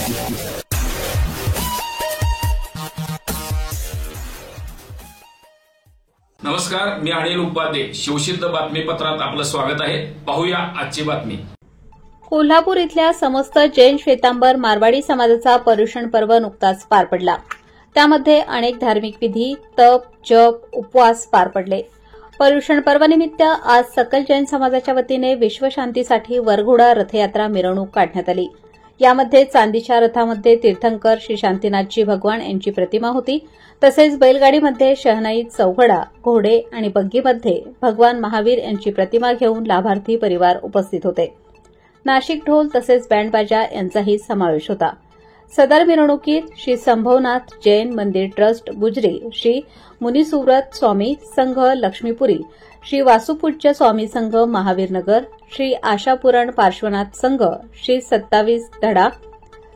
नमस्कार, मी अनिल उपाध्ये. शिवसिद्ध बातमीपत्रात आपलं स्वागत आहे. पाहूया आजची बातमी. कोल्हापूर इथल्या समस्त जैन श्वेतांबर मारवाडी समाजाचा पर्युषण पर्व नुकताच पार पडला. त्यामध्ये अनेक धार्मिक विधी, तप, जप, उपवास पार पडले. पर्युषण पर्वानिमित्त आज सकल जैन समाजाच्या वतीने विश्वशांतीसाठी वरघोडा रथयात्रा मिरवणूक काढण्यात आली. यामध्ये चांदीच्या रथामध्ये तीर्थंकर श्री शांतीनाथजी भगवान यांची प्रतिमा होती. तसेच बैलगाडीमध्ये शहनाई, चौघडा, घोडे आणि बग्गीमध्ये भगवान महावीर यांची प्रतिमा घेऊन लाभार्थी परिवार उपस्थित होते. नाशिक ढोल तसेच बँडबाजा यांचाही समावेश होता. सदर मिरवणुकीत श्री संभवनाथ जैन मंदिर ट्रस्ट गुजरी, श्री मुनिसुव्रत स्वामी संघ लक्ष्मीपुरी, श्री वासुपूज्य स्वामी संघ महावीरनगर, श्री आशापुराण पार्श्वनाथ संघ, श्री 27 धडा,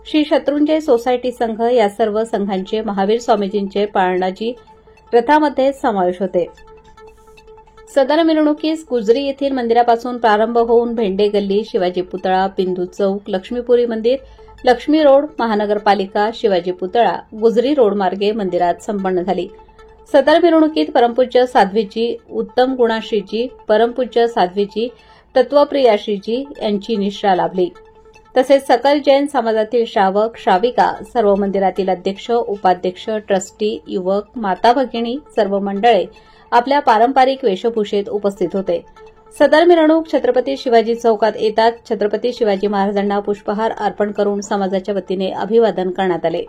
श्री शत्रुंजय सोसायटी संघ या सर्व संघांचे महावीर स्वामीजींचे पाळणाजी रथामध्ये समावेश होते. सदर मिरवणुकीस गुजरी येथील मंदिरापासून प्रारंभ होऊन भेंडे गल्ली, शिवाजी पुतळा, बिंदू चौक, लक्ष्मीपुरी मंदिर, लक्ष्मी रोड, महानगरपालिका, शिवाजी पुतळा, गुजरी रोड मार्गे मंदिरात संपन्न झाली. सदर मिरवणुकीत परमपूज्य साध्वीजी, उत्तम गुणाश्रीजी, परमपूज्य साध्वीजी, तत्वप्रियाश्रीजी यांची निष्ठा लाभली. तसेच सकल जैन समाजातील श्रावक, श्राविका, सर्व मंदिरातील अध्यक्ष, उपाध्यक्ष, ट्रस्टी, युवक, माता भगिनी सर्व मंडळे आपल्या पारंपरिक वेशभूषेत उपस्थित होते. सदर मिरवणूक छत्रपती शिवाजी चौकात येतात छत्रपती शिवाजी महाराजांना पुष्पहार अर्पण करून समाजाच्या वतीने अभिवादन करण्यात आले.